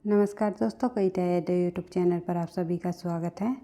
नमस्कार दोस्तों, कई तैयारी यूट्यूब चैनल पर आप सभी का स्वागत है।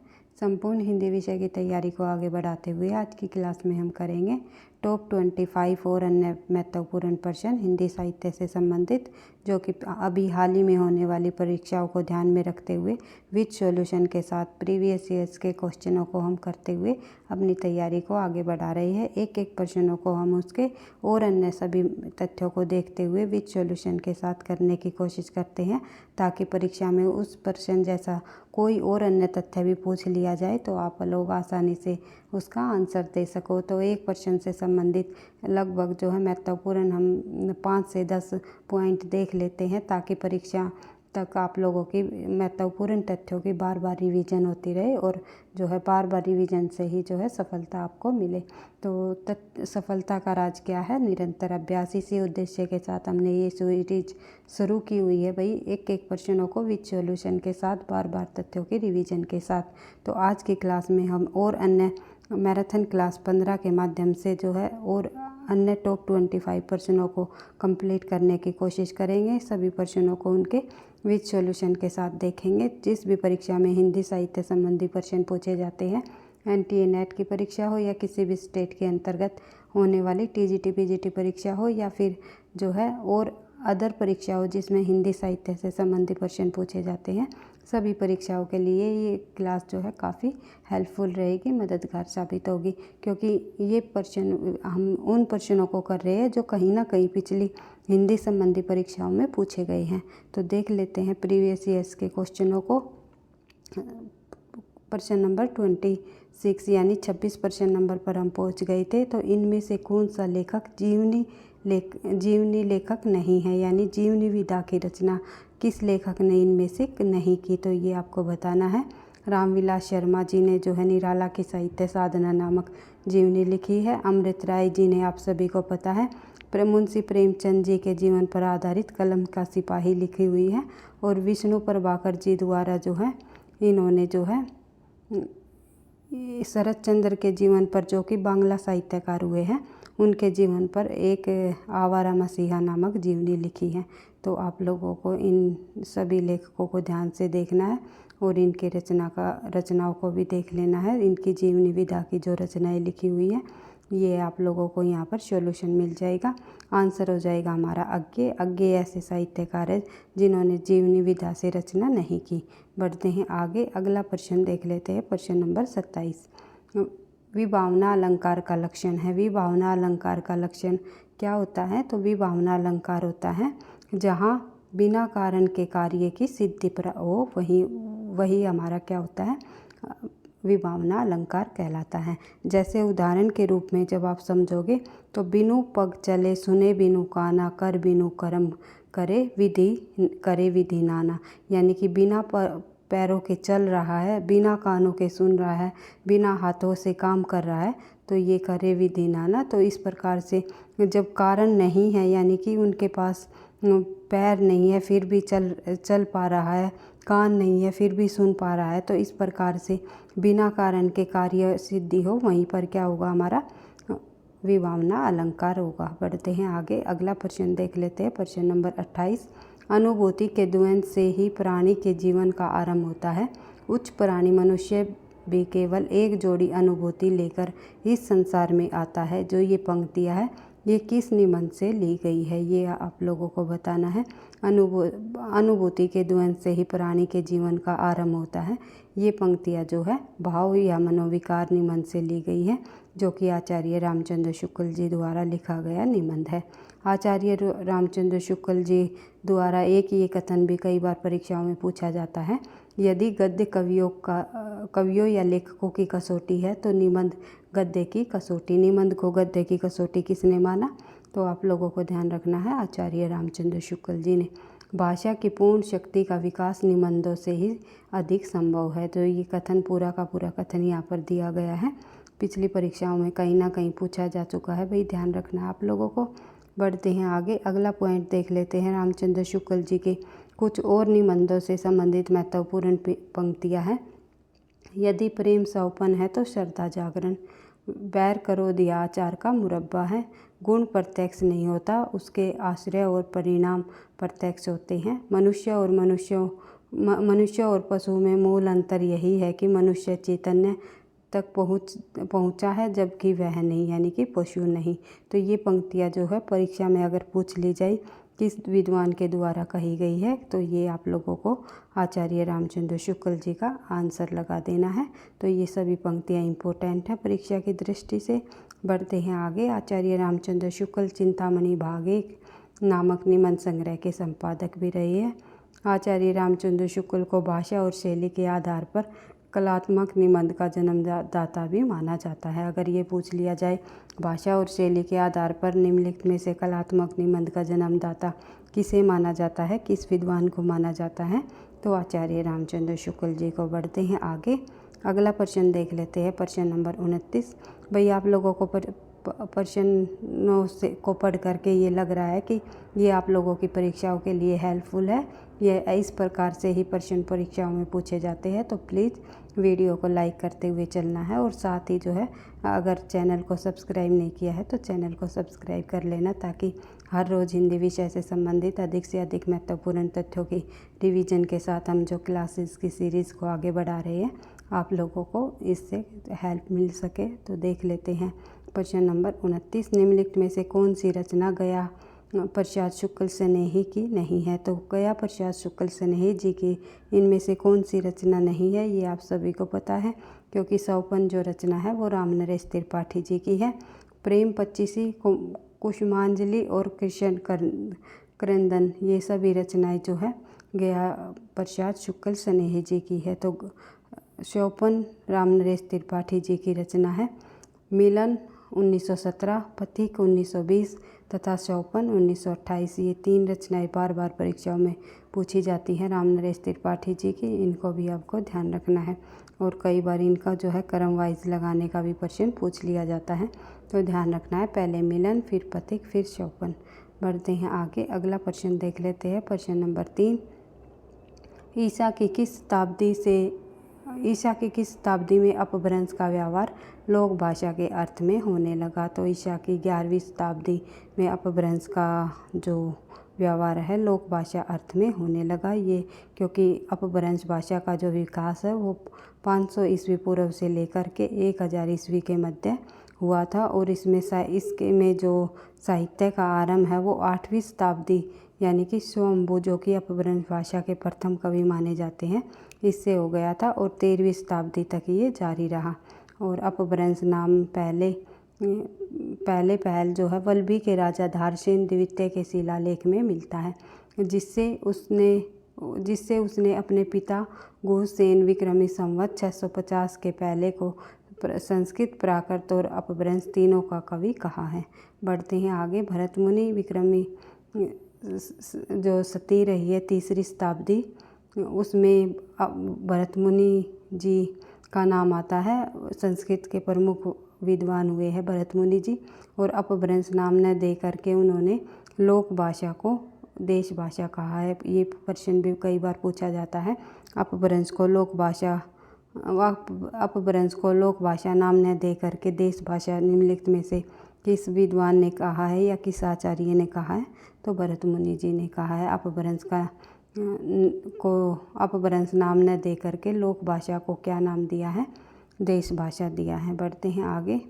संपूर्ण हिंदी विषय की तैयारी को आगे बढ़ाते हुए आज की क्लास में हम करेंगे टॉप 25 और अन्य महत्वपूर्ण प्रश्न हिंदी साहित्य से संबंधित, जो कि अभी हाल ही में होने वाली परीक्षाओं को ध्यान में रखते हुए विद सॉल्यूशन के साथ प्रीवियस ईयर्स के क्वेश्चनों को हम करते हुए अपनी तैयारी को आगे बढ़ा रहे हैं। एक एक प्रश्नों को हम उसके और अन्य सभी तथ्यों को देखते हुए विद सॉल्यूशन के साथ करने की कोशिश करते हैं, ताकि परीक्षा में उस प्रश्न जैसा कोई और अन्य तथ्य भी पूछ लिया जाए तो आप लोग आसानी से उसका आंसर दे सको। तो एक प्रश्न से संबंधित लगभग जो है महत्वपूर्ण हम 5 से 10 पॉइंट देख लेते हैं, ताकि परीक्षा तक आप लोगों की महत्वपूर्ण तथ्यों की बार बार रिवीजन होती रहे और जो है बार बार रिवीजन से ही जो है सफलता आपको मिले। तो सफलता का राज क्या है? निरंतर अभ्यास। इसी उद्देश्य के साथ हमने ये सीरीज शुरू की हुई है भाई, एक एक प्रश्नों को विद सॉल्यूशन के साथ बार बार तथ्यों के रिवीजन के साथ। तो आज की क्लास में हम और अन्य मैराथन क्लास 15 के माध्यम से जो है और अन्य टॉप 25 प्रश्नों को कंप्लीट करने की कोशिश करेंगे। सभी प्रश्नों को उनके विद सॉल्यूशन के साथ देखेंगे। जिस भी परीक्षा में हिंदी साहित्य संबंधी प्रश्न पूछे जाते हैं, NTA नेट की परीक्षा हो या किसी भी स्टेट के अंतर्गत होने वाली TGT PGT परीक्षा हो या फिर जो है और अदर परीक्षा हो जिसमें हिंदी साहित्य से संबंधित प्रश्न पूछे जाते हैं, सभी परीक्षाओं के लिए ये क्लास जो है काफ़ी हेल्पफुल रहेगी, मददगार साबित होगी। क्योंकि ये प्रश्न हम उन प्रश्नों को कर रहे हैं जो कहीं ना कहीं पिछली हिंदी संबंधी परीक्षाओं में पूछे गए हैं। तो देख लेते हैं प्रीवियस ईयर्स के क्वेश्चनों को। प्रश्न नंबर 26 यानी 26 प्रश्न नंबर पर हम पहुंच गए थे। तो इनमें से कौन सा लेखक जीवनी लेखक नहीं है, यानी जीवनी विधा की रचना किस लेखक ने इनमें से नहीं की? तो ये आपको बताना है। रामविलास शर्मा जी ने जो है निराला की साहित्य साधना नामक जीवनी लिखी है। अमृत राय जी ने, आप सभी को पता है, मुंशी प्रेमचंद जी के जीवन पर आधारित कलम का सिपाही लिखी हुई है। और विष्णु प्रभाकर जी द्वारा जो है इन्होंने जो है शरत चंद्र के जीवन पर, जो कि बांग्ला साहित्यकार हुए हैं, उनके जीवन पर एक आवारा मसीहा नामक जीवनी लिखी है। तो आप लोगों को इन सभी लेखकों को ध्यान से देखना है और इनके रचनाओं को भी देख लेना है। इनकी जीवनी विधा की जो रचनाएं लिखी हुई है, ये आप लोगों को यहाँ पर सॉल्यूशन मिल जाएगा। आंसर हो जाएगा हमारा अज्ञे ऐसे साहित्यकार है जिन्होंने जीवनी विधा से रचना नहीं की। बढ़ते हैं आगे, अगला प्रश्न देख लेते हैं। प्रश्न नंबर 27 विभावना अलंकार का लक्षण है। विभावना अलंकार का लक्षण क्या होता है? तो विभावना अलंकार होता है जहाँ बिना कारण के कार्य की सिद्धि पर हो, वही हमारा क्या होता है? विभावना अलंकार कहलाता है। जैसे उदाहरण के रूप में जब आप समझोगे तो बिनु पग चले सुने बिनु काना कर बिनु कर्म करे विधि नाना, यानी कि बिना पैरों के चल रहा है, बिना कानों के सुन रहा है, बिना हाथों से काम कर रहा है, तो ये करे विधि नाना। तो इस प्रकार से जब कारण नहीं है, यानी कि उनके पास पैर नहीं है फिर भी चल पा रहा है, कान नहीं है फिर भी सुन पा रहा है, तो इस प्रकार से बिना कारण के कार्य सिद्धि हो, वहीं पर क्या होगा? हमारा विभावना अलंकार होगा। बढ़ते हैं आगे, अगला प्रश्न देख लेते हैं। प्रश्न नंबर 28 अनुभूति के द्वंद्व से ही प्राणी के जीवन का आरंभ होता है। उच्च प्राणी मनुष्य भी केवल एक जोड़ी अनुभूति लेकर इस संसार में आता है। जो ये पंक्तियाँ है, ये किस निबंध से ली गई है? ये आप लोगों को बताना है। अनुभूति के द्वंद्व से ही प्राणी के जीवन का आरंभ होता है, ये पंक्तियाँ जो है भाव या मनोविकार निबंध से ली गई है, जो कि आचार्य रामचंद्र शुक्ल जी द्वारा लिखा गया निबंध है। आचार्य रामचंद्र शुक्ल जी द्वारा एक ये कथन भी कई बार परीक्षाओं में पूछा जाता है, यदि गद्य कवियों या लेखकों की कसौटी है तो निबंध गद्य की कसौटी। निबंध को गद्य की कसौटी किसने माना? तो आप लोगों को ध्यान रखना है, आचार्य रामचंद्र शुक्ल जी ने। भाषा की पूर्ण शक्ति का विकास निबंधों से ही अधिक संभव है। तो ये कथन पूरा का पूरा कथन यहाँ पर दिया गया है, पिछली परीक्षाओं में कहीं ना कहीं पूछा जा चुका है भाई, ध्यान रखना है आप लोगों को। बढ़ते हैं आगे, अगला पॉइंट देख लेते हैं। रामचंद्र शुक्ल जी के कुछ और निबंधों से संबंधित महत्वपूर्ण पंक्तियाँ हैं। यदि प्रेम सौपन है तो श्रद्धा जागरण, बैर करो दिया अचार का मुरब्बा है, गुण प्रत्यक्ष नहीं होता, उसके आश्रय और परिणाम प्रत्यक्ष होते हैं। मनुष्य और पशु में मूल अंतर यही है कि मनुष्य चैतन्य तक पहुंचा है जबकि वह नहीं, यानी कि पशु नहीं। तो ये पंक्तियाँ जो है परीक्षा में अगर पूछ ली जाए किस विद्वान के द्वारा कही गई है, तो ये आप लोगों को आचार्य रामचंद्र शुक्ल जी का आंसर लगा देना है। तो ये सभी पंक्तियाँ इम्पोर्टेंट हैं परीक्षा की दृष्टि से। बढ़ते हैं आगे। आचार्य रामचंद्र शुक्ल चिंतामणि भाग 1 नामक निबंध संग्रह के संपादक भी रहे हैं। आचार्य रामचंद्र शुक्ल को भाषा और शैली के आधार पर कलात्मक निबंध का जन्मदाता भी माना जाता है। अगर ये पूछ लिया जाए भाषा और शैली के आधार पर निम्नलिखित में से कलात्मक निबंध का जन्मदाता किसे माना जाता है, किस विद्वान को माना जाता है, तो आचार्य रामचंद्र शुक्ल जी को। बढ़ते हैं आगे। अगला प्रश्न देख लेते हैं, प्रश्न नंबर 29। भाई आप लोगों को प्रश्नों से को पढ़ करके ये लग रहा है कि ये आप लोगों की परीक्षाओं के लिए हेल्पफुल है, ये इस प्रकार से ही प्रश्न परीक्षाओं में पूछे जाते हैं। तो प्लीज़ वीडियो को लाइक करते हुए चलना है, और साथ ही जो है अगर चैनल को सब्सक्राइब नहीं किया है तो चैनल को सब्सक्राइब कर लेना, ताकि हर रोज़ हिंदी विषय से संबंधित अधिक से अधिक महत्वपूर्ण तथ्यों की रिवीजन के साथ हम जो क्लासेस की सीरीज़ को आगे बढ़ा रहे हैं, आप लोगों को इससे हेल्प मिल सके। तो देख लेते हैं प्रश्न नंबर 29। निम्नलिखित में से कौन सी रचना गया प्रसाद शुक्ल स्नेही की नहीं है? तो गया प्रसाद शुक्ल स्नेही जी की इनमें से कौन सी रचना नहीं है, ये आप सभी को पता है, क्योंकि सौपन जो रचना है वो रामनरेश त्रिपाठी जी की है। प्रेम पच्चीसी, कुसुमांजलि और कृष्ण क्रंदन, ये सभी रचनाएं जो है गया प्रसाद शुक्ल स्नेही जी की है। तो सौपन रामनरेश त्रिपाठी जी की रचना है। मिलन 1917, पथिक 1920 तथा सौपन 1928, ये 3 रचनाएं बार बार परीक्षाओं में पूछी जाती हैं रामनरेश त्रिपाठी जी की, इनको भी आपको ध्यान रखना है। और कई बार इनका जो है क्रम वाइज लगाने का भी प्रश्न पूछ लिया जाता है, तो ध्यान रखना है, पहले मिलन, फिर पथिक, फिर सौपन। बढ़ते हैं आगे। अगला प्रश्न देख लेते हैं, प्रश्न नंबर 3। ईसा की किस शताब्दी में अपभ्रंश का व्यवहार लोक भाषा के अर्थ में होने लगा? तो ईसा की 11वीं शताब्दी में अपभ्रंश का जो व्यवहार है लोक भाषा अर्थ में होने लगा। ये क्योंकि अपभ्रंश भाषा का जो विकास है वो 500 ईस्वी पूर्व से लेकर के 1000 ईस्वी के मध्य हुआ था, और इसके में जो साहित्य का आरंभ है वो 8वीं शताब्दी, यानी कि स्वयंभू जो कि अपभ्रंश भाषा के प्रथम कवि माने जाते हैं, इससे हो गया था, और 13वीं शताब्दी तक ये जारी रहा। और अपभ्रंश नाम पहल जो है वल्लभी के राजा धारसेन द्वितीय के शिलालेख में मिलता है, जिससे उसने अपने पिता गुहसेन विक्रमी संवत 650 के पहले को संस्कृत, प्राकृत और अपभ्रंश तीनों का कवि कहा है। बढ़ते हैं आगे। भरत मुनि विक्रमी जो सती रही है 3री शताब्दी, उसमें भरत मुनि जी का नाम आता है। संस्कृत के प्रमुख विद्वान हुए हैं भरत मुनि जी, और अपभ्रंश नाम न दे करके उन्होंने लोक भाषा को देश भाषा कहा है। ये प्रश्न भी कई बार पूछा जाता है। अपभ्रंश को लोक भाषा नाम न दे करके देश भाषा नामनिलिखित में से किस विद्वान ने कहा है या किस आचार्य ने कहा है? तो भरत मुनि जी ने कहा है। अपभ्रंश नाम न दे करके लोक भाषा को क्या नाम दिया है? देश भाषा दिया है। बढ़ते हैं आगे।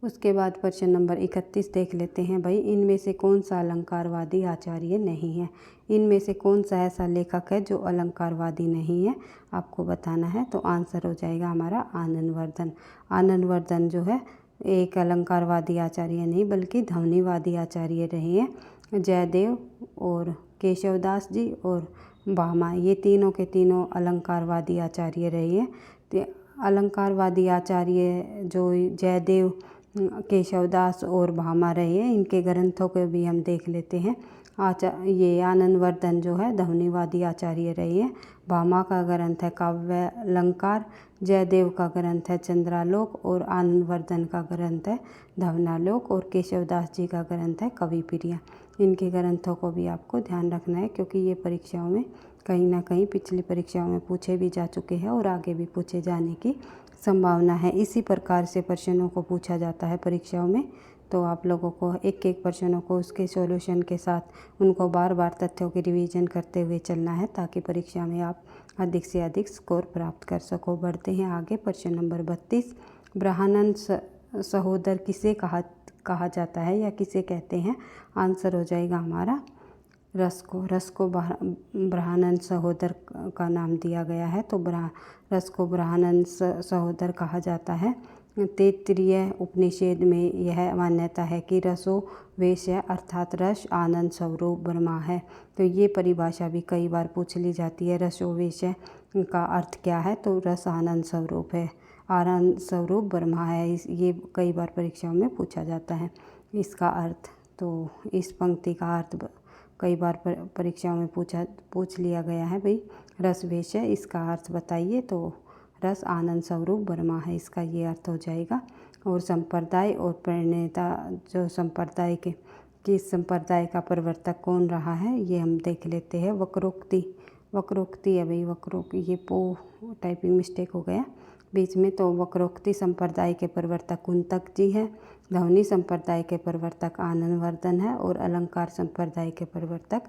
उसके बाद प्रश्न नंबर 31 देख लेते हैं। भाई इनमें से कौन सा अलंकारवादी आचार्य नहीं है? इनमें से कौन सा ऐसा लेखक है जो अलंकारवादी नहीं है, आपको बताना है। तो आंसर हो जाएगा हमारा आनंदवर्धन। आनंदवर्धन जो है एक अलंकारवादी आचार्य नहीं बल्कि ध्वनिवादी आचार्य रहे हैं। जयदेव और केशवदास जी और भामा, ये तीनों के तीनों अलंकारवादी आचार्य रहे हैं। तो अलंकारवादी आचार्य जो जयदेव, केशवदास और भामा रहे हैं, इनके ग्रंथों को भी हम देख लेते हैं। ये आनंदवर्धन जो है ध्वनिवादी आचार्य रहे हैं। भामा का ग्रंथ है काव्य अलंकार, जयदेव का ग्रंथ है चंद्रालोक, और आनंदवर्धन का ग्रंथ है धवनालोक, और केशवदास जी का ग्रंथ है कविप्रिया। इनके ग्रंथों को भी आपको ध्यान रखना है, क्योंकि ये परीक्षाओं में कहीं ना कहीं पिछली परीक्षाओं में पूछे भी जा चुके हैं और आगे भी पूछे जाने की संभावना है। इसी प्रकार से प्रश्नों को पूछा जाता है परीक्षाओं में। तो आप लोगों को एक एक प्रश्नों को उसके सॉल्यूशन के साथ उनको बार बार तथ्यों की रिवीजन करते हुए चलना है, ताकि परीक्षा में आप अधिक से अधिक स्कोर प्राप्त कर सको। बढ़ते हैं आगे। प्रश्न नंबर 32, ब्राह्मण सहोदर किसे कहा जाता है या किसे कहते हैं? आंसर हो जाएगा हमारा रस को। रस को ब्राह्मण सहोदर का नाम दिया गया है, तो रस को ब्राह्मण सहोदर कहा जाता है। तैत्तिरीय उपनिषद में यह मान्यता है कि रसो वेश अर्थात रस आनंद स्वरूप ब्रह्मा है। तो ये परिभाषा भी कई बार पूछ ली जाती है। रसो वेश का अर्थ क्या है? तो रस आनंद स्वरूप है, आनंद स्वरूप ब्रह्मा है। ये कई बार परीक्षाओं में पूछा जाता है इसका अर्थ। तो इस पंक्ति का अर्थ कई बार परीक्षाओं में पूछ लिया गया है, भाई रस वेश है, इसका अर्थ बताइए। तो रस आनंद स्वरूप ब्रह्मा है, इसका ये अर्थ हो जाएगा। और संप्रदाय और प्रणेता, जो संप्रदाय के किस संप्रदाय का प्रवर्तक कौन रहा है, ये हम देख लेते हैं। वक्रोक्ति है भाई, वक्रोक्ति, ये टाइपिंग मिस्टेक हो गया बीच में। तो वक्रोक्ति संप्रदाय के प्रवर्तक कुंतक जी हैं। ध्वनि संप्रदाय के प्रवर्तक आनंदवर्धन है और अलंकार संप्रदाय के प्रवर्तक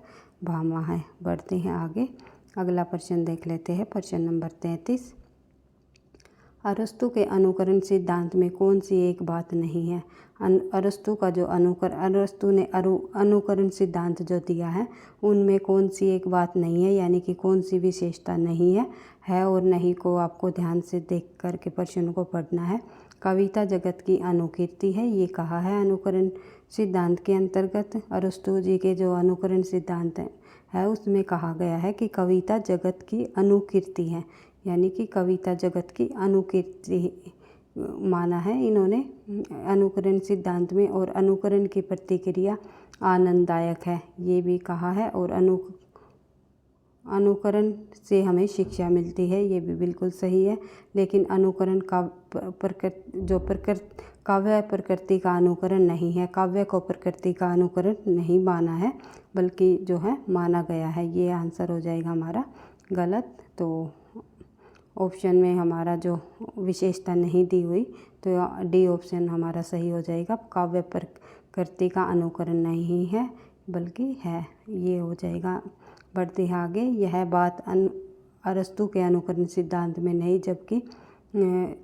भामा है। बढ़ते हैं आगे। अगला प्रश्न देख लेते हैं। प्रश्न नंबर 33, अरस्तु के अनुकरण सिद्धांत में कौन सी एक बात नहीं है? अरस्तु ने अनुकरण सिद्धांत जो दिया है उनमें कौन सी एक बात नहीं है, यानी कि कौन सी विशेषता नहीं है और नहीं को आपको ध्यान से देख कर के प्रश्न को पढ़ना है। कविता जगत की अनुकीर्ति है, ये कहा है अनुकरण सिद्धांत के अंतर्गत। अरस्तु जी के जो अनुकरण सिद्धांत है उसमें कहा गया है कि कविता जगत की अनुकीर्ति है, यानी कि कविता जगत की अनुकीर्ति माना है इन्होंने अनुकरण सिद्धांत में। और अनुकरण की प्रतिक्रिया आनंददायक है, ये भी कहा है। और अनुकरण से हमें शिक्षा मिलती है, ये भी बिल्कुल सही है। लेकिन अनुकरण का काव्य प्रकृति का अनुकरण नहीं है, काव्य को प्रकृति का अनुकरण नहीं माना है, बल्कि जो है माना गया है। ये आंसर हो जाएगा हमारा गलत। तो ऑप्शन में हमारा जो विशेषता नहीं दी हुई, तो डी ऑप्शन हमारा सही हो जाएगा। काव्य प्रकृति का अनुकरण नहीं है बल्कि है, ये हो जाएगा। बढ़ते हैं आगे। यह बात अरस्तु के अनुकरण सिद्धांत में नहीं, जबकि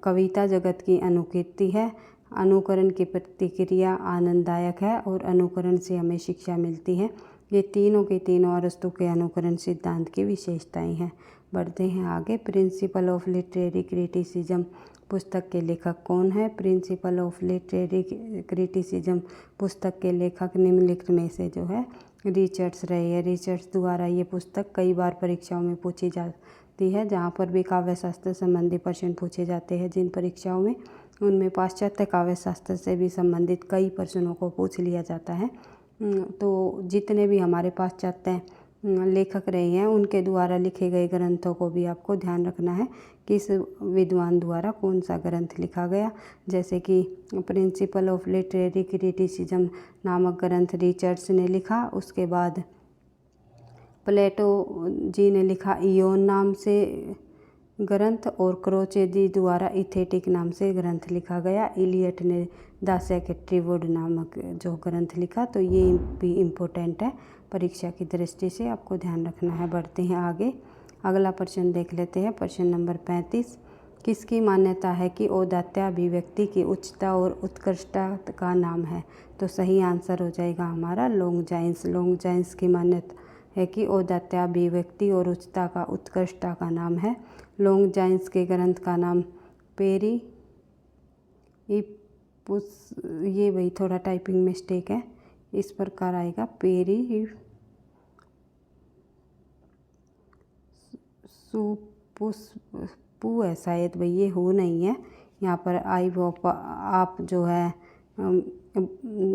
कविता जगत की अनुकीर्ति है। अनुकरण की प्रतिक्रिया आनंददायक है और अनुकरण से हमें शिक्षा मिलती है। ये तीनों के तीनों अरस्तु के अनुकरण सिद्धांत की विशेषताएं हैं। बढ़ते हैं आगे। प्रिंसिपल ऑफ लिटरेरी क्रिटिसिज्म पुस्तक के लेखक कौन है? प्रिंसिपल ऑफ लिटरेरी क्रिटिसिज्म पुस्तक के लेखक निम्नलिखित में से जो है रिचर्ड्स रहे हैं। रिचर्ड्स द्वारा ये पुस्तक कई बार परीक्षाओं में पूछी जाती है। जहाँ पर भी काव्य शास्त्र संबंधी प्रश्न पूछे जाते हैं जिन परीक्षाओं में, उनमें पाश्चात्य काव्य शास्त्र से भी संबंधित कई प्रश्नों को पूछ लिया जाता है। तो जितने भी हमारे पाश्चात्य लेखक रहे हैं उनके द्वारा लिखे गए ग्रंथों को भी आपको ध्यान रखना है, किस विद्वान द्वारा कौन सा ग्रंथ लिखा गया। जैसे कि प्रिंसिपल ऑफ लिटरेरी क्रिटिसिज्म नामक ग्रंथ रिचर्ड्स ने लिखा, उसके बाद प्लेटो जी ने लिखा इयोन नाम से ग्रंथ, और क्रोचे जी द्वारा इथेटिक नाम से ग्रंथ लिखा गया। इलियट ने द सेक्रेटरी वुड नामक जो ग्रंथ लिखा। तो ये भी इम्पोर्टेंट है, परीक्षा की दृष्टि से आपको ध्यान रखना है। बढ़ते हैं आगे। अगला प्रश्न देख लेते हैं। प्रश्न नंबर 35, किसकी मान्यता है कि औदात्य अभिव्यक्ति की उच्चता और उत्कृष्टता का नाम है? तो सही आंसर हो जाएगा हमारा लॉन्गजाइन्स। लॉन्गजाइन्स की मान्यता है कि औदात्य अभिव्यक्ति और उच्चता का उत्कृष्टता का नाम है। लॉन्गजाइन्स के ग्रंथ का नाम पेरी ये वही थोड़ा टाइपिंग मिस्टेक है, इस प्रकार आएगा पेरी सुपुष्पु है शायद, भाई ये हो नहीं है यहाँ पर। आई होप आप जो है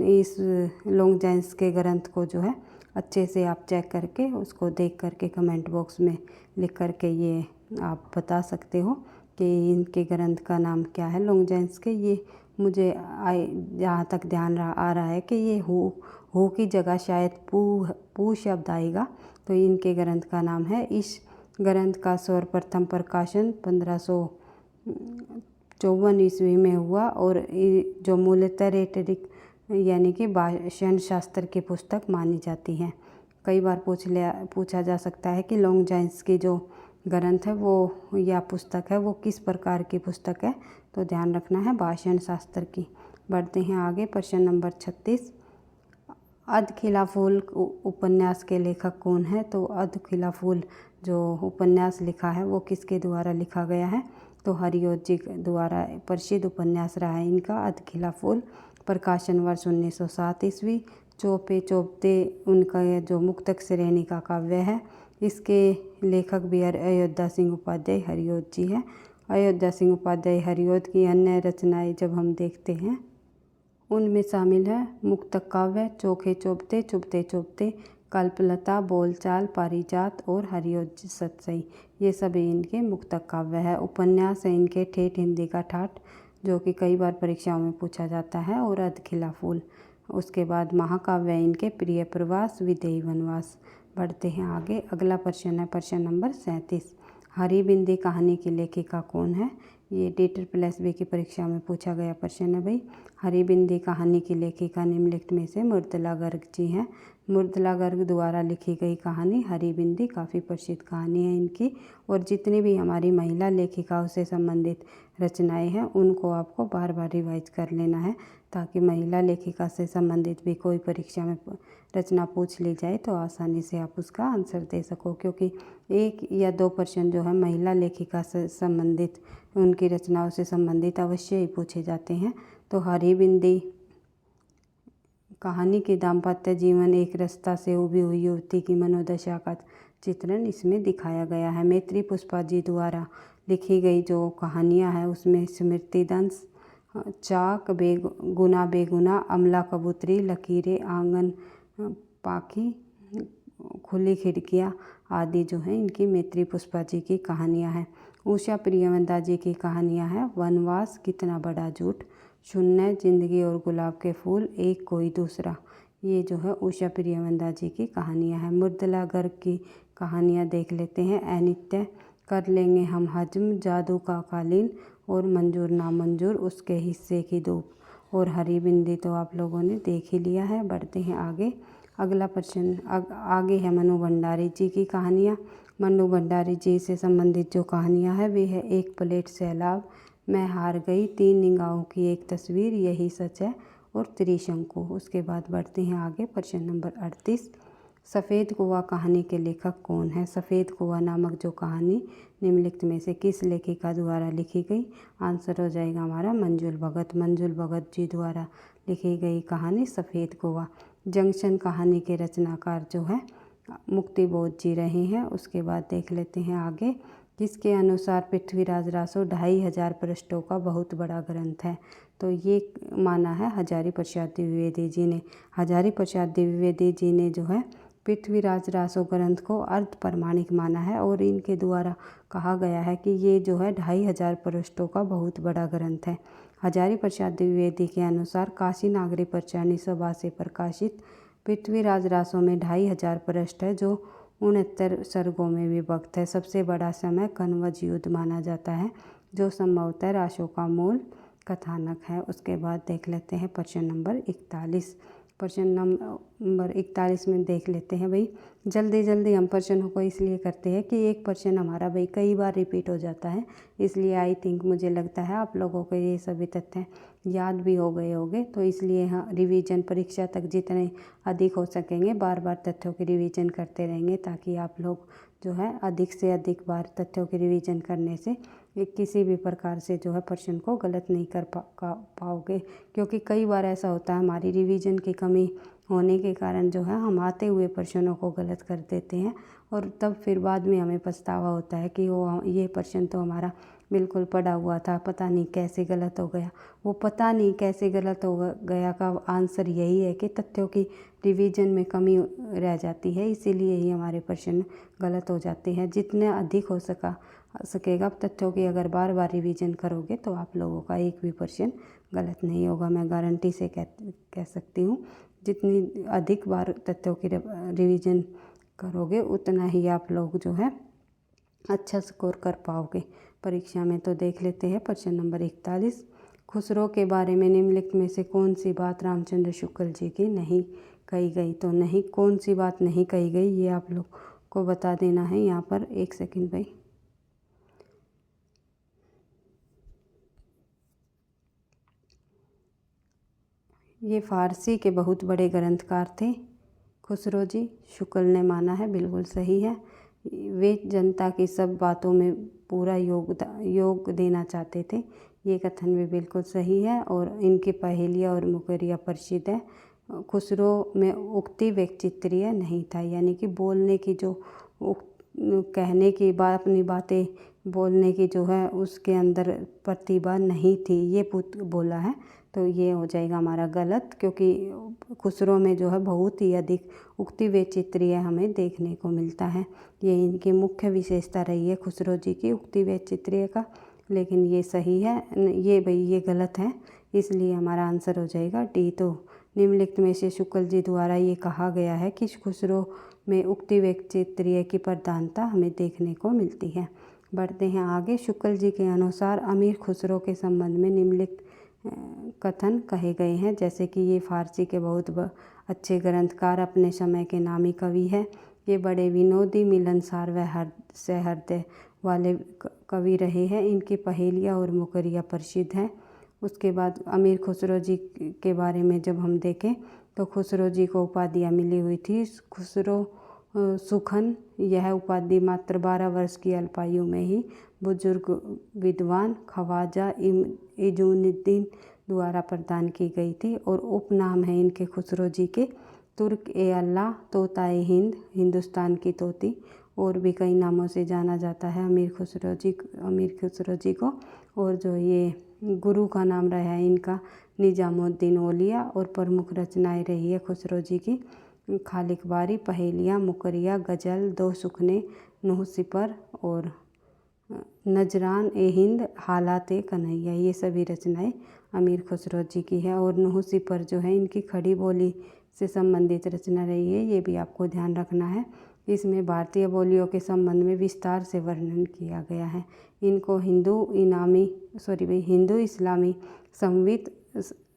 इस लॉन्गजाइन्स के ग्रंथ को जो है अच्छे से आप चेक करके उसको देख करके कमेंट बॉक्स में लिख करके ये आप बता सकते हो कि इनके ग्रंथ का नाम क्या है लॉन्गजाइन्स के। ये मुझे जहाँ तक ध्यान आ रहा है कि ये हो की जगह शायद पू शब्द आएगा, तो इनके ग्रंथ का नाम है। इस ग्रंथ का सर्वप्रथम प्रकाशन 1554 ईस्वी में हुआ और जो मूलतः यानी कि भाषण शास्त्र की पुस्तक मानी जाती है। कई बार पूछा जा सकता है कि लॉन्ग जाइन्स की जो ग्रंथ है वो या पुस्तक है वो किस प्रकार की पुस्तक है, तो ध्यान रखना है भाषण शास्त्र की। बढ़ते हैं आगे, प्रश्न नंबर 36। अध खिला फूल उपन्यास के लेखक कौन है? तो अध खिला फूल जो उपन्यास लिखा है वो किसके द्वारा लिखा गया है? तो हरिऔध जी द्वारा प्रसिद्ध उपन्यास रहा है इनका अध खिला फूल। प्रकाशन वर्ष 1907 ईस्वी। चौपे चौपते उनका जो मुक्तक श्रेणी का काव्य है। इसके लेखक भी अयोध्या सिंह उपाध्याय हरिऔध जी है। अयोध्या सिंह उपाध्याय हरिऔध की अन्य रचनाएं जब हम देखते हैं उनमें शामिल है मुक्तक काव्य, चोखे चौपते, चुभते चौपते, कल्पलता, बोलचाल, पारिजात और हरिऔध सतसई। ये सभी इनके मुक्तक काव्य है। उपन्यास है इनके ठेठ हिंदी का ठाठ, जो कि कई बार परीक्षाओं में पूछा जाता है, और अध खिला फूल। उसके बाद महाकाव्य है इनके प्रिय प्रवास, विदेही वनवास। बढ़ते हैं आगे, अगला प्रश्न है प्रश्न नंबर 37। हरी बिंदी कहानी की लेखिका कौन है? ये DSSB की परीक्षा में पूछा गया प्रश्न है भाई। हरी बिंदी कहानी की लेखिका निम्नलिखित में से मृदुला गर्ग जी हैं। मृदुला गर्ग द्वारा लिखी गई कहानी हरी बिंदी काफ़ी प्रसिद्ध कहानी है इनकी, और जितनी भी हमारी महिला लेखिकाओं से संबंधित रचनाएं हैं उनको आपको बार बार रिवाइज कर लेना है, ताकि महिला लेखिका से संबंधित भी कोई परीक्षा में रचना पूछ ली जाए तो आसानी से आप उसका आंसर दे सको, क्योंकि 1 या 2 प्रश्न जो है महिला लेखिका से संबंधित, उनकी रचनाओं से संबंधित अवश्य ही पूछे जाते हैं। तो हरी बिंदी कहानी की दाम्पत्य जीवन, एक रास्ता से उभी हुई युवती की मनोदशा का चित्रण इसमें दिखाया गया है। मैत्री पुष्पा जी द्वारा लिखी गई जो कहानियाँ हैं उसमें स्मृति दंश, चाक, गुना बेगुना, अमला कबूतरी, लकीरें, आंगन पाखी, खुली खिड़कियाँ आदि जो हैं इनकी मैत्री पुष्पा जी की कहानियाँ हैं। उषा प्रियवंता जी की कहानियाँ हैं वनवास, कितना बड़ा झूठ, शून्य, जिंदगी और गुलाब के फूल, एक कोई दूसरा। ये जो है उषा प्रियवंता जी की कहानियाँ हैं। मृदुला गर्ग की कहानियाँ देख लेते हैं। अनित्य, कर लेंगे हम हजम, जादू का कालीन, और मंजूर नामंजूर, उसके हिस्से की धूप, और हरी बिंदी तो आप लोगों ने देख ही लिया है। बढ़ते हैं आगे, अगला प्रश्न आगे है मनु भंडारी जी की कहानियाँ। मनु भंडारी जी से संबंधित जो कहानियाँ हैं वे है एक प्लेट सैलाब, मैं हार गई, 3 निगाहों की एक तस्वीर, यही सच है, और त्रिशंकु। उसके बाद बढ़ते हैं आगे, प्रश्न नंबर 38। सफ़ेद कौवा कहानी के लेखक कौन है? सफ़ेद कौवा नामक जो कहानी निम्नलिखित में से किस लेखिका द्वारा लिखी गई? आंसर हो जाएगा हमारा मंजुल भगत। मंजुल भगत जी द्वारा लिखी गई कहानी सफ़ेद कौवा। जंक्शन कहानी के रचनाकार जो है मुक्तिबोध जी रहे हैं। उसके बाद देख लेते हैं आगे, जिसके अनुसार पृथ्वीराज रासो 2500 पृष्ठों का बहुत बड़ा ग्रंथ है। तो ये माना है हजारी प्रसाद द्विवेदी जी ने। हजारी प्रसाद द्विवेदी जी ने जो है पृथ्वीराज रासो ग्रंथ को अर्ध प्रमाणिक माना है, और इनके द्वारा कहा गया है कि ये जो है 2500 पृष्ठों का बहुत बड़ा ग्रंथ है। हजारी प्रसाद द्विवेदी के अनुसार काशी नागरी प्रचारणी सभा से प्रकाशित पृथ्वीराज रासो में 2500 पृष्ठ है, जो 69 सर्गों में विभक्त है। सबसे बड़ा समय कनवज युद्ध माना जाता है, जो संभवतः रासो का मूल कथानक है। उसके बाद देख लेते हैं प्रश्न नंबर 41। प्रश्न नंबर 41 में देख लेते हैं भाई, जल्दी जल्दी हम प्रश्नों को इसलिए करते हैं कि एक प्रश्न हमारा भाई कई बार रिपीट हो जाता है, इसलिए आई थिंक मुझे लगता है आप लोगों को ये सभी तथ्य याद भी हो गए होंगे। तो इसलिए हाँ, रिवीजन परीक्षा तक जितने अधिक हो सकेंगे बार बार तथ्यों की रिवीजन करते रहेंगे, ताकि आप लोग जो है अधिक से अधिक बार तथ्यों की रिवीजन करने से किसी भी प्रकार से जो है प्रश्न को गलत नहीं कर पाओगे। क्योंकि कई बार ऐसा होता है हमारी रिवीजन की कमी होने के कारण जो है हम आते हुए प्रश्नों को गलत कर देते हैं, और तब फिर बाद में हमें पछतावा होता है कि वो ये प्रश्न तो हमारा बिल्कुल पढ़ा हुआ था, पता नहीं कैसे गलत हो गया। वो पता नहीं कैसे गलत हो गया का आंसर यही है कि तथ्यों की रिवीजन में कमी रह जाती है, इसीलिए ही हमारे प्रश्न गलत हो जाते हैं। जितने अधिक हो सकेगा तथ्यों की अगर बार बार रिवीजन करोगे तो आप लोगों का एक भी प्रश्न गलत नहीं होगा, मैं गारंटी से कह सकती हूँ। जितनी अधिक बार तथ्यों की रिवीजन करोगे उतना ही आप लोग जो है अच्छा स्कोर कर पाओगे परीक्षा में। तो देख लेते हैं प्रश्न नंबर 41। खुसरो के बारे में निम्नलिखित में से कौन सी बात रामचंद्र शुक्ल जी की नहीं कही गई। तो नहीं, कौन सी बात नहीं कही गई ये आप लोग को बता देना है यहाँ पर। एक सेकंड भाई। ये फारसी के बहुत बड़े ग्रंथकार थे खुसरो जी, शुक्ल ने माना है, बिल्कुल सही है। वे जनता की सब बातों में पूरा योग देना चाहते थे, ये कथन भी बिल्कुल सही है। और इनकी पहेलियाँ और मुकरिया प्रसिद्ध है। खुसरो में उक्ति व्यक्तित्रीय नहीं था, यानी कि बोलने की जो कहने की बात, अपनी बातें बोलने की जो है उसके अंदर प्रतिभा नहीं थी, ये बोला है। तो ये हो जाएगा हमारा गलत, क्योंकि खुसरो में जो है बहुत ही अधिक उक्ति वैचित्र्य हमें देखने को मिलता है। ये इनकी मुख्य विशेषता रही है खुसरो जी की, उक्ति वैचित्र्य का। लेकिन ये सही है, ये भाई ये गलत है, इसलिए हमारा आंसर हो जाएगा डी। तो निम्नलिखित में से शुक्ल जी द्वारा ये कहा गया है कि खुसरो में उक्ति वैचित्र्य की प्रधानता हमें देखने को मिलती है। बढ़ते हैं आगे। शुक्ल जी के अनुसार अमीर खुसरो के संबंध में निम्नलिखित कथन कहे गए हैं। जैसे कि ये फारसी के बहुत अच्छे ग्रंथकार, अपने समय के नामी कवि है। ये बड़े विनोदी, मिलनसार व सहृदय वाले कवि रहे हैं। इनकी पहेलियाँ और मुकरिया प्रसिद्ध हैं। उसके बाद अमीर खुसरो जी के बारे में जब हम देखें तो खुसरो जी को उपाधियाँ मिली हुई थी। खुसरो सुखन, यह उपाधि मात्र 12 वर्ष की अल्पायु में ही बुजुर्ग विद्वान ख्वाजा इजुद्दीन द्वारा प्रदान की गई थी। और उपनाम है इनके खुसरो जी के तुर्क ए अल्लाह, तोताए हिंद, हिंदुस्तान की तोती, और भी कई नामों से जाना जाता है अमीर खुसरो जी को। और जो ये गुरु का नाम रहा है इनका निजामुद्दीन औलिया। और प्रमुख रचनाएं रही है खुसरो जी की खालिक बारी, पहेलियाँ, मुकरिया, गज़ल, दो सुखने, नूह सिपर और नजरान ए हिंद, हालात ए कन्हैया। ये सभी रचनाएं अमीर खुसरो जी की है। और नूह सिपर जो है इनकी खड़ी बोली से संबंधित रचना रही है, ये भी आपको ध्यान रखना है। इसमें भारतीय बोलियों के संबंध में विस्तार से वर्णन किया गया है। इनको हिंदू इस्लामी संवित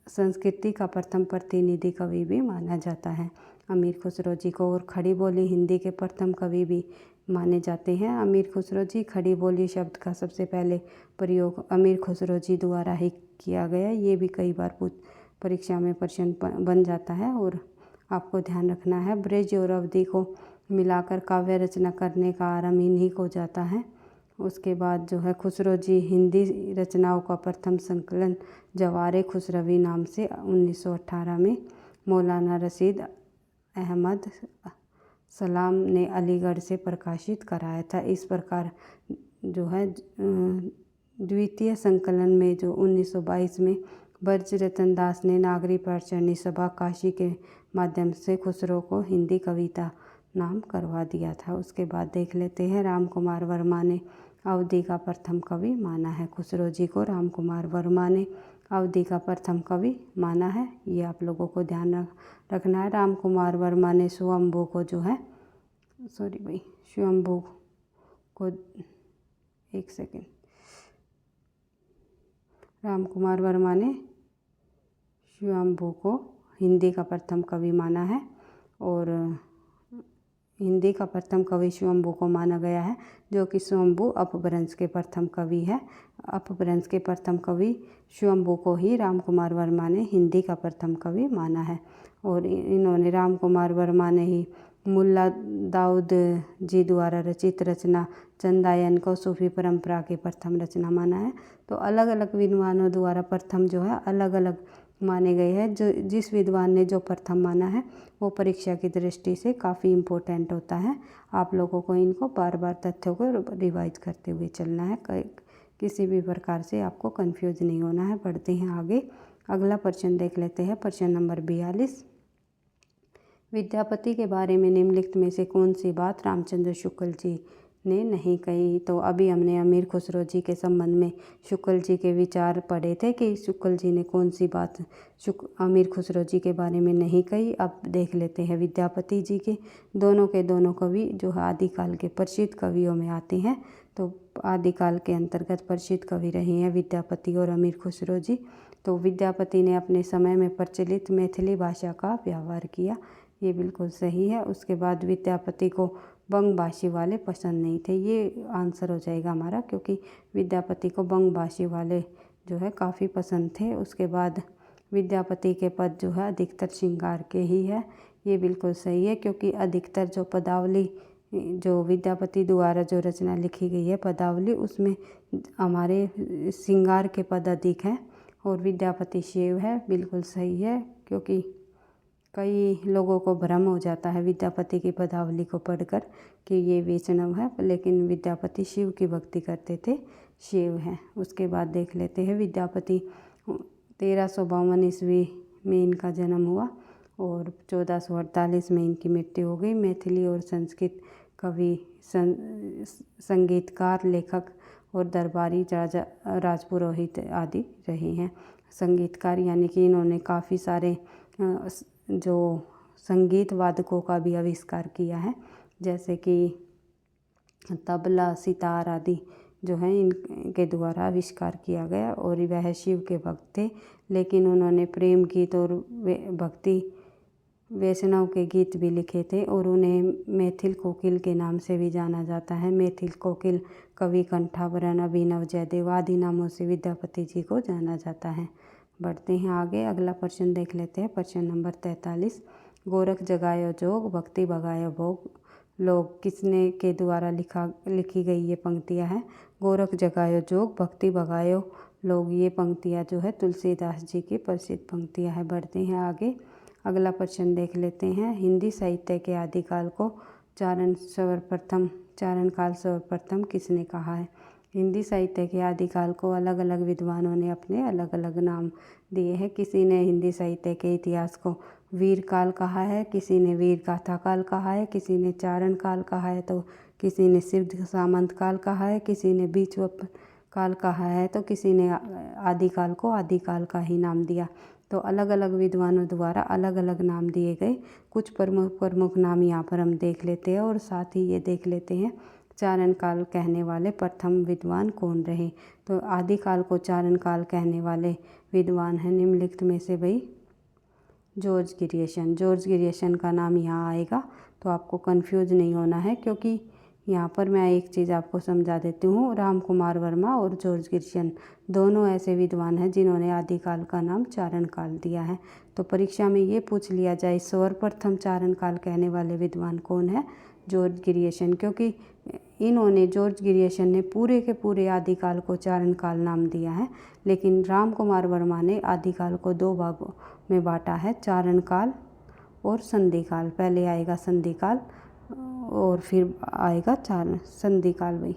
संस्कृति का प्रथम प्रतिनिधि कवि भी माना जाता है अमीर खुसरो जी को। और खड़ी बोली हिंदी के प्रथम कवि भी माने जाते हैं अमीर खुसरो जी। खड़ी बोली शब्द का सबसे पहले प्रयोग अमीर खुसरो जी द्वारा ही किया गया। ये भी कई बार परीक्षा में प्रश्न बन जाता है और आपको ध्यान रखना है। ब्रज और अवधि को मिलाकर काव्य रचना करने का आरंभ इन्हीं को जाता है। उसके बाद जो है खुसरो जी हिंदी रचनाओं का प्रथम संकलन जवारे खुसरवी नाम से 1918 में मौलाना रशीद अहमद सलाम ने अलीगढ़ से प्रकाशित कराया था। इस प्रकार जो है द्वितीय संकलन में जो 1922 में ब्रज रतन दास ने नागरी प्रचरणी सभा काशी के माध्यम से खुसरो को हिंदी कविता नाम करवा दिया था। उसके बाद देख लेते हैं राम कुमार वर्मा ने अवधि का प्रथम कवि माना है खुसरो जी को। राम कुमार वर्मा ने अवधि का प्रथम कवि माना है, ये आप लोगों को ध्यान रखना है। राम कुमार वर्मा ने स्वयंभू को जो है स्वयंभू को एक सेकेंड राम कुमार वर्मा ने स्वयंभू को हिंदी का प्रथम कवि माना है। और हिंदी का प्रथम कवि स्वयंभू को माना गया है, जो कि स्वयंभू अपभ्रंश के प्रथम कवि है। अपभ्रंश के प्रथम कवि स्वयंभू को ही राम कुमार वर्मा ने हिंदी का प्रथम कवि माना है। और इन्होंने राम कुमार वर्मा ने ही मुल्ला दाऊद जी द्वारा रचित रचना चंदायन को सूफी परंपरा की प्रथम रचना माना है। तो अलग अलग विद्वानों द्वारा प्रथम जो है अलग अलग माने गए हैं। जो जिस विद्वान ने जो प्रथम माना है वो परीक्षा की दृष्टि से काफ़ी इम्पोर्टेंट होता है। आप लोगों को इनको बार बार तथ्यों को रिवाइज करते हुए चलना है, किसी भी प्रकार से आपको कंफ्यूज नहीं होना है। बढ़ते हैं आगे, अगला प्रश्न देख लेते हैं। प्रश्न नंबर 42, विद्यापति के बारे में निम्नलिखित में से कौन सी बात रामचंद्र शुक्ल जी ने नहीं कही। तो अभी हमने अमीर खुसरो जी के संबंध में शुक्ल जी के विचार पढ़े थे कि शुक्ल जी ने कौन सी बात अमीर खुसरो जी के बारे में नहीं कही। अब देख लेते हैं विद्यापति जी के दोनों कवि जो आदिकाल के प्रसिद्ध कवियों में आते हैं। तो आदिकाल के अंतर्गत प्रसिद्ध कवि रहे हैं विद्यापति और अमीर खुसरो जी। तो विद्यापति ने अपने समय में प्रचलित मैथिली भाषा का व्यवहार किया, ये बिल्कुल सही है। उसके बाद विद्यापति को बंगभाषी वाले पसंद नहीं थे, ये आंसर हो जाएगा हमारा, क्योंकि विद्यापति को बंगभाषी वाले जो है काफ़ी पसंद थे। उसके बाद विद्यापति के पद जो है अधिकतर श्रृंगार के ही है, ये बिल्कुल सही है, क्योंकि अधिकतर जो पदावली जो विद्यापति द्वारा जो रचना लिखी गई है पदावली, उसमें हमारे श्रृंगार के पद अधिक हैं और विद्यापति शिव है, बिल्कुल सही है। क्योंकि कई लोगों को भ्रम हो जाता है विद्यापति की पदावली को पढ़कर कि ये वैष्णव है, लेकिन विद्यापति शिव की भक्ति करते थे, शिव है। उसके बाद देख लेते हैं विद्यापति 1352 ईस्वी में इनका जन्म हुआ और 1448 में इनकी मृत्यु हो गई। मैथिली और संस्कृत कवि, संगीतकार, लेखक और दरबारी राजा, राजपुरोहित आदि रहे हैं। संगीतकार यानी कि इन्होंने काफ़ी सारे जो संगीत वादकों का भी आविष्कार किया है, जैसे कि तबला, सितार आदि जो हैं इनके द्वारा आविष्कार किया गया। और वह शिव के भक्त थे, लेकिन उन्होंने प्रेम गीत और भक्ति वैष्णव के गीत भी लिखे थे और उन्हें मैथिल कोकिल के नाम से भी जाना जाता है। मैथिल कोकिल, कवि कंठाभरण, अभिनव, जयदेव आदि नामों से विद्यापति जी को जाना जाता है। बढ़ते हैं आगे, अगला प्रश्न देख लेते हैं। प्रश्न नंबर 43, गोरख जगायो जोग भक्ति भगायो भोग लोग, किसने के द्वारा लिखी गई ये पंक्तियाँ हैं? गोरख जगायो जोग भक्ति भगायो लोग, ये पंक्तियाँ जो है तुलसीदास जी की प्रसिद्ध पंक्तियाँ हैं। बढ़ते हैं आगे, अगला प्रश्न देख लेते हैं। हिंदी साहित्य के आदिकाल को चारण काल सर्वप्रथम किसने कहा है? हिंदी साहित्य के आदिकाल को अलग अलग विद्वानों ने अपने अलग अलग नाम दिए हैं। किसी ने हिंदी साहित्य के इतिहास को वीर काल कहा है, किसी ने वीर गाथा काल कहा है, किसी ने चारण काल कहा है, तो किसी ने सिद्ध सामंत काल कहा है, किसी ने बीचवप काल कहा है, तो किसी ने आदिकाल को आदिकाल का ही नाम दिया। तो अलग अलग विद्वानों द्वारा अलग अलग नाम दिए गए। कुछ प्रमुख नाम यहाँ पर हम देख लेते हैं और साथ ही ये देख लेते हैं चारण काल कहने वाले प्रथम विद्वान कौन रहे। तो आदिकाल को चारण काल कहने वाले विद्वान हैं निम्नलिखित में से भाई जॉर्ज गिरियसन का नाम यहाँ आएगा। तो आपको कंफ्यूज नहीं होना है, क्योंकि यहाँ पर मैं एक चीज़ आपको समझा देती हूँ। राम कुमार वर्मा और जॉर्ज गिरियसन दोनों ऐसे विद्वान हैं जिन्होंने आदिकाल का नाम चारण काल दिया है। तो परीक्षा में ये पूछ लिया जाए सर्वप्रथम चारण काल कहने वाले विद्वान कौन है? जॉर्ज गिरियसन, क्योंकि जॉर्ज गिरियसन ने पूरे के पूरे आदिकाल को चारण काल नाम दिया है, लेकिन राम कुमार वर्मा ने आदिकाल को 2 भागों में बांटा है, चारण काल और संधि काल। पहले आएगा संधि काल और फिर आएगा संधि काल, भाई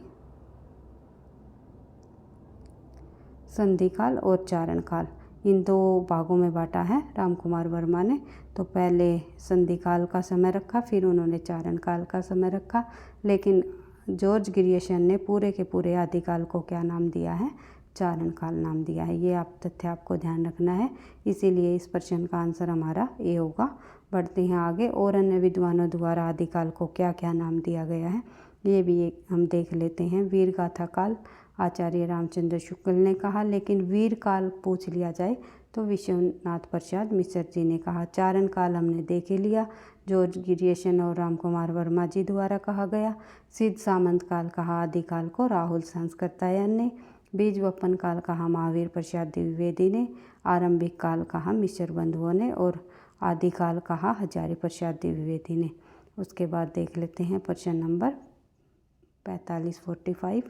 संधि काल और चारण काल, इन 2 भागों में बांटा है राम कुमार वर्मा ने। तो पहले संधि काल का समय रखा, फिर उन्होंने चारण काल का समय रखा, लेकिन जॉर्ज गिरियसन ने पूरे के पूरे आदिकाल को क्या नाम दिया है? चारण काल नाम दिया है। ये तथ्य आपको ध्यान रखना है, इसीलिए इस प्रश्न का आंसर हमारा ए होगा। बढ़ते हैं आगे, और अन्य विद्वानों द्वारा आदिकाल को क्या क्या नाम दिया गया है ये भी हम देख लेते हैं। वीर गाथा काल आचार्य रामचंद्र शुक्ल ने कहा, लेकिन वीर काल पूछ लिया जाए तो विश्वनाथ प्रसाद मिश्र जी ने कहा। चारण काल हमने देख ही लिया, जॉर्ज गिरियसन और राम कुमार वर्मा जी द्वारा कहा गया। सिद्ध सामंत काल कहा आदिकाल को राहुल संस्कृतायन ने। बीज वपन काल कहा महावीर प्रसाद द्विवेदी ने। आरंभिक काल कहा मिश्र बंधुओं ने और आदिकाल कहा हजारी प्रसाद द्विवेदी ने। उसके बाद देख लेते हैं प्रश्न नंबर 45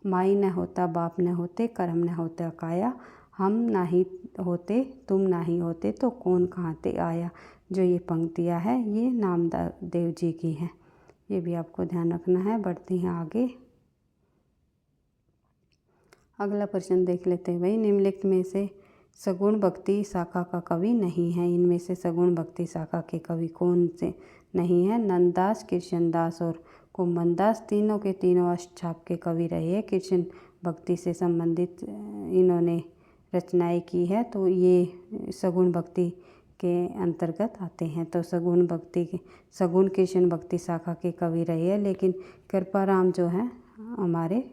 माई न होता बाप न होते कर्म न होता काया, हम नहीं होते तुम नहीं होते तो कौन कहाँ ते आया। जो ये पंक्तियाँ है ये नामदेव जी की हैं, ये भी आपको ध्यान रखना है। बढ़ते हैं आगे, अगला प्रश्न देख लेते हैं भाई। निम्नलिखित में से सगुण भक्ति शाखा का कवि नहीं है, इनमें से सगुण भक्ति शाखा के कवि कौन से नहीं हैं? नंददास, कृष्णदास और कुम्भन दास, तीनों के तीनों अष्टछाप के कवि रहे हैं। कृष्ण भक्ति से संबंधित इन्होंने रचनाएं की है, तो ये सगुण भक्ति के अंतर्गत आते हैं। तो सगुण कृष्ण भक्ति शाखा के कवि रहे हैं, लेकिन कृपाराम जो है हमारे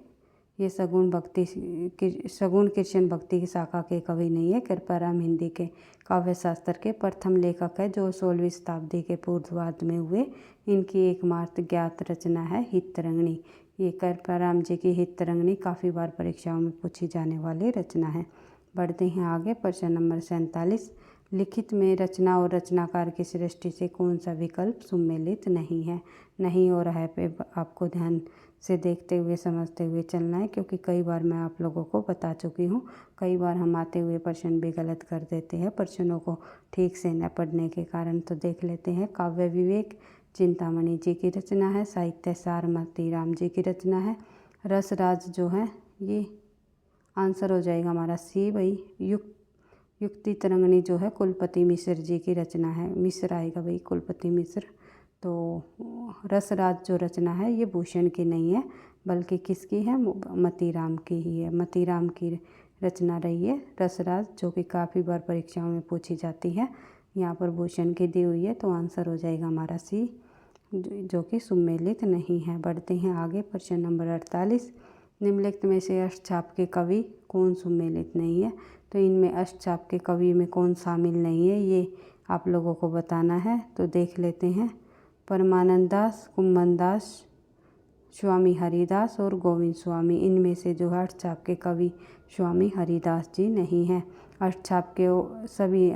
ये सगुण कृष्ण भक्ति की शाखा के कवि नहीं है। कृपाराम हिंदी के काव्य शास्त्र के प्रथम लेखक है, जो 16वीं शताब्दी के पूर्वार्ध में हुए। इनकी एकमात्र ज्ञात रचना है हितरंगिणी। ये कृपाराम जी की हितरंगिणी काफ़ी बार परीक्षाओं में पूछी जाने वाली रचना है। बढ़ते हैं आगे। प्रश्न नंबर 47, लिखित में रचना और रचनाकार की सृष्टि से कौन सा विकल्प सुमेलित नहीं है। नहीं और है पे आपको ध्यान से देखते हुए समझते हुए चलना है, क्योंकि कई बार मैं आप लोगों को बता चुकी हूँ। कई बार हम आते हुए प्रश्न भी गलत कर देते हैं प्रश्नों को ठीक से न पढ़ने के कारण। तो देख लेते हैं। काव्य विवेक चिंतामणि जी की रचना है। साहित्य सार मोतीराम जी की रचना है। रसराज जो है ये आंसर हो जाएगा हमारा सी भाई। युक्ति तरंगिणी जो है कुलपति मिश्र जी की रचना है। मिश्र आएगा भाई, कुलपति मिश्र। तो रसराज जो रचना है ये भूषण की नहीं है, बल्कि किसकी है, मोतीराम की ही है। मोतीराम की रचना रही है रसराज, जो कि काफ़ी बार परीक्षाओं में पूछी जाती है। यहाँ पर भूषण की दी हुई है, तो आंसर हो जाएगा हमारा सी, जो कि सुमेलित नहीं है। बढ़ते हैं आगे। प्रश्न नंबर 48, निम्नलिखित में से अष्टछाप के कवि कौन सुमेलित नहीं है। तो इनमें अष्टछाप के कवि में कौन शामिल नहीं है, ये आप लोगों को बताना है। तो देख लेते हैं। परमानंद दास, कुम्भन दास, स्वामी हरिदास और गोविंद स्वामी, इनमें से जो है अष्टछाप के कवि स्वामी हरिदास जी नहीं हैं। अष्टछाप के सभी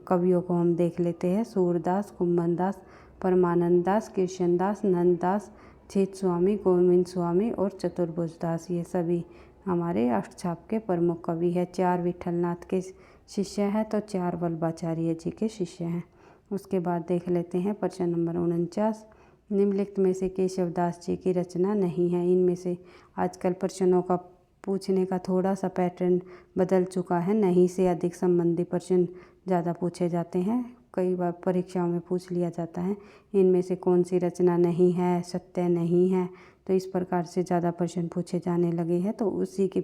कवियों को हम देख लेते हैं। सूरदास, कुम्भन दास, परमानंद दास, कृष्ण दास, नंद दास, चित स्वामी, गोविंद स्वामी और चतुर्भुज दास, ये सभी हमारे अष्टछाप के प्रमुख कवि हैं। 4 विठलनाथ के शिष्य हैं, तो 4 वल्लभाचार्य जी के शिष्य हैं। उसके बाद देख लेते हैं प्रश्न नंबर 49, निम्नलिखित में से केशवदास जी की रचना नहीं है। इनमें से आजकल प्रश्नों का पूछने का थोड़ा सा पैटर्न बदल चुका है। नहीं से अधिक संबंधी प्रश्न ज़्यादा पूछे जाते हैं। कई बार परीक्षाओं में पूछ लिया जाता है इनमें से कौन सी रचना नहीं है, सत्य नहीं है। तो इस प्रकार से ज़्यादा प्रश्न पूछे जाने लगे हैं, तो उसी की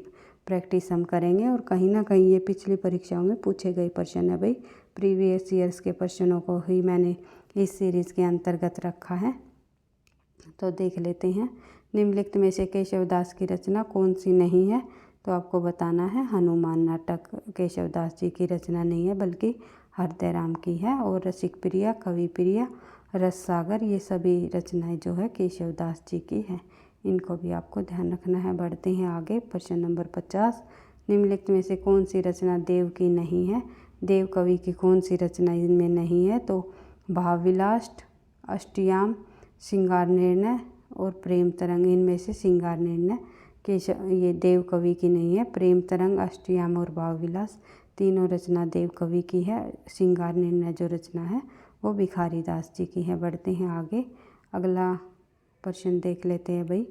प्रैक्टिस हम करेंगे। और कहीं ना कहीं ये पिछली परीक्षाओं में पूछे गए प्रश्न है भाई। प्रीवियस ईयर्स के प्रश्नों को ही मैंने इस सीरीज़ के अंतर्गत रखा है। तो देख लेते हैं। निम्नलिखित में से केशवदास की रचना कौन सी नहीं है। तो आपको बताना है हनुमान नाटक केशवदास जी की रचना नहीं है, बल्कि हृदय राम की है। और रसिक प्रिया, कवि प्रिया, रस सागर, ये सभी रचनाएं जो है केशवदास जी की हैं। इनको भी आपको ध्यान रखना है। बढ़ते हैं आगे। प्रश्न नंबर 50, निम्नलिखित में से कौन सी रचना देव की नहीं है। देव कवि की कौन सी रचना इनमें नहीं है। तो भावविलास, अष्टयाम, श्रृंगार निर्णय और प्रेम तरंग, इनमें से श्रृंगार निर्णय ये देव कवि की नहीं है। प्रेम तरंग, अष्टयाम और भावविलास तीनों रचना देव कवि की है। श्रृंगार निर्णय जो रचना है वो भिखारी दास जी की है। बढ़ते हैं आगे। अगला प्रश्न देख लेते हैं भाई।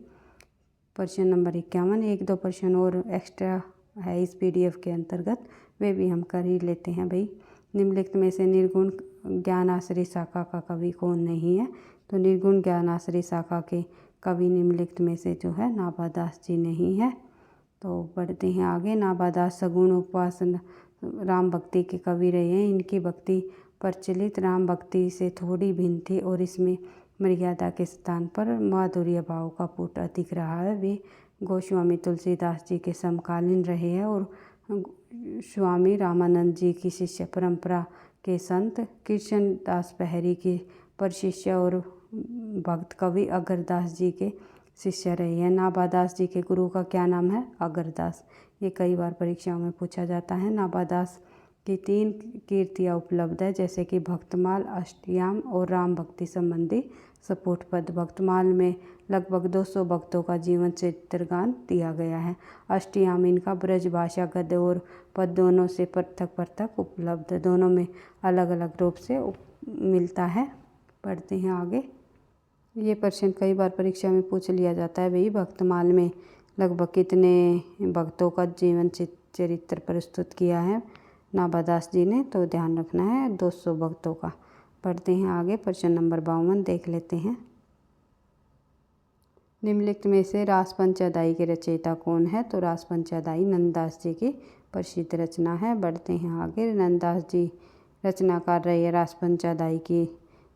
प्रश्न नंबर 51, 1-2 प्रश्न और एक्स्ट्रा है इस PDF के अंतर्गत, वे भी हम कर ही लेते हैं भाई। निम्नलिखित में से निर्गुण ज्ञानाश्रय शाखा का कवि कौन नहीं है। तो निर्गुण ज्ञानाश्रय शाखा के कवि निम्नलिखित में से जो है नाभादास जी नहीं है। तो बढ़ते हैं आगे। नाभादास सगुण उपासना राम भक्ति के कवि रहे हैं। इनकी भक्ति प्रचलित राम भक्ति से थोड़ी भिन्न थी और इसमें मर्यादा के स्थान पर माधुर्य भाव का पुट अधिक रहा है। वे गोस्वामी तुलसीदास जी के समकालीन रहे हैं और स्वामी रामानंद जी की शिष्य परंपरा के संत कृष्ण दास पहरी के परशिष्य और भक्त कवि अगरदास जी के शिष्य रहे हैं। नाभादास जी के गुरु का क्या नाम है, अगरदास। ये कई बार परीक्षाओं में पूछा जाता है। नाभादास की 3 कीर्तियाँ उपलब्ध है, जैसे कि भक्तमाल, अष्टयाम और राम भक्ति संबंधी सपोर्ट पद। भक्तमाल में लगभग 200 भक्तों का जीवन चित्रगान दिया गया है। अष्टयाम इनका ब्रज भाषा गद्य और पद दोनों से पृथक पृथक उपलब्ध, दोनों में अलग अलग रूप से मिलता है। पढ़ते हैं आगे। ये प्रश्न कई बार परीक्षा में पूछ लिया जाता है भाई। भक्तमाल में लगभग कितने भक्तों का जीवन चरित्र प्रस्तुत किया है नाभादास जी ने। तो ध्यान रखना है 200 भक्तों का। पढ़ते हैं आगे। प्रश्न नंबर 52 देख लेते हैं। निम्नलिखित में से रास पंचअदायी के रचयिता कौन है? तो रास पंचअदायी नंददास जी की प्रसिद्ध रचना है। बढ़ते हैं आगे। नंददास जी रचनाकार रहे रास पंचअदायी की।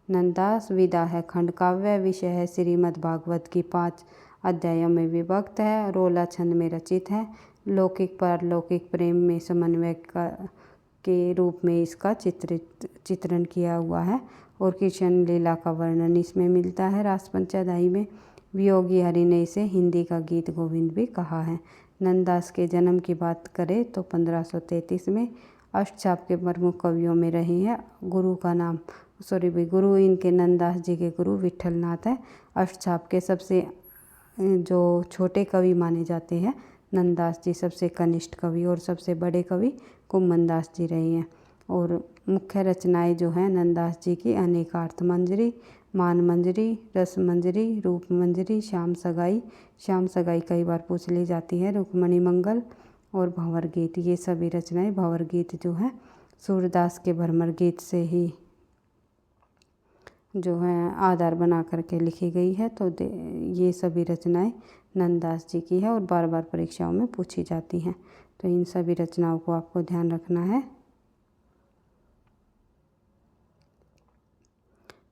नंददास विधा है खंड काव्य, विषय है श्रीमद् भागवत की 5 अध्यायों में विभक्त है, रोला छंद में रचित है, लौकिक पारलौकिक प्रेम में समन्वय के रूप में इसका चित्रण किया हुआ है और कृष्ण लीला का वर्णन इसमें मिलता है। रास पंचअदायी में वियोगी हरि ने इसे हिंदी का गीत गोविंद भी कहा है। नंददास के जन्म की बात करें तो 1533 में अष्टछाप के प्रमुख कवियों में रहे हैं। गुरु इनके नंददास जी के गुरु विठलनाथ है। अष्टछाप के सबसे जो छोटे कवि माने जाते हैं नंददास जी सबसे कनिष्ठ कवि और सबसे बड़े कवि कुम्भन दास जी रहे हैं। और मुख्य रचनाएं जो हैं नंददास जी की अनेकार्थ मंजरी, मान मंजरी, रस मंजरी, रूप मंजरी, श्याम सगाई कई बार पूछ ली जाती है, रुक्मणी मंगल और भंवर गीत। ये सभी रचनाएं भंवर गीत जो है सूरदास के भ्रमर गीत से ही जो है आधार बना करके लिखी गई है। तो ये सभी रचनाएं नंददास जी की है और बार बार परीक्षाओं में पूछी जाती हैं। तो इन सभी रचनाओं को आपको ध्यान रखना है।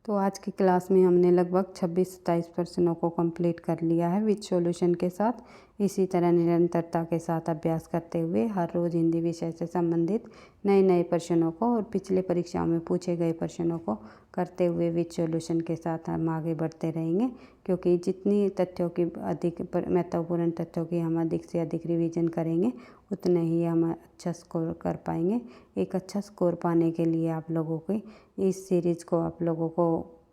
तो आज की क्लास में हमने लगभग 26-27 प्रश्नों को कंप्लीट कर लिया है विद सॉल्यूशन के साथ। इसी तरह निरंतरता के साथ अभ्यास करते हुए हर रोज़ हिंदी विषय से संबंधित नए प्रश्नों को और पिछले परीक्षाओं में पूछे गए प्रश्नों को करते हुए विद सॉल्यूशन के साथ हम आगे बढ़ते रहेंगे, क्योंकि जितनी तथ्यों की अधिक महत्वपूर्ण तथ्यों की हम अधिक से अधिक रिवीजन करेंगे उतने ही हम अच्छा स्कोर कर पाएंगे। एक अच्छा स्कोर पाने के लिए आप लोगों की इस सीरीज़ को आप लोगों को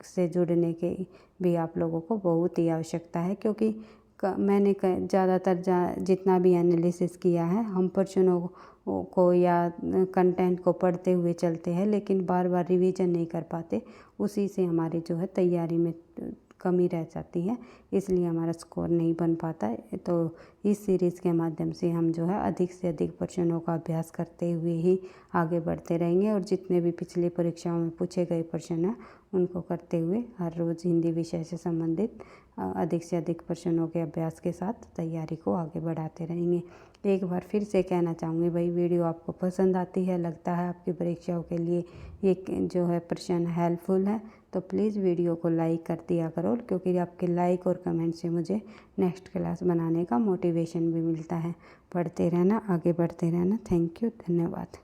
से जुड़ने के भी आप लोगों को बहुत ही आवश्यकता है, क्योंकि मैंने ज़्यादातर जितना भी एनालिसिस किया है हम प्रश्नों को या कंटेंट को पढ़ते हुए चलते हैं लेकिन बार बार रिवीजन नहीं कर पाते, उसी से हमारी जो है तैयारी में कमी रह जाती है, इसलिए हमारा स्कोर नहीं बन पाता है। तो इस सीरीज़ के माध्यम से हम जो है अधिक से अधिक प्रश्नों का अभ्यास करते हुए ही आगे बढ़ते रहेंगे और जितने भी पिछली परीक्षाओं में पूछे गए प्रश्न हैं उनको करते हुए हर रोज़ हिंदी विषय से संबंधित अधिक से अधिक प्रश्नों के अभ्यास के साथ तैयारी को आगे बढ़ाते रहेंगे। एक बार फिर से कहना चाहूँगी भाई, वीडियो आपको पसंद आती है, लगता है आपकी परीक्षाओं के लिए एक जो है प्रश्न हेल्पफुल है, तो प्लीज़ वीडियो को लाइक कर दिया करो, क्योंकि आपके लाइक और कमेंट से मुझे नेक्स्ट क्लास बनाने का मोटिवेशन भी मिलता है। पढ़ते रहना, आगे बढ़ते रहना। थैंक यू, धन्यवाद।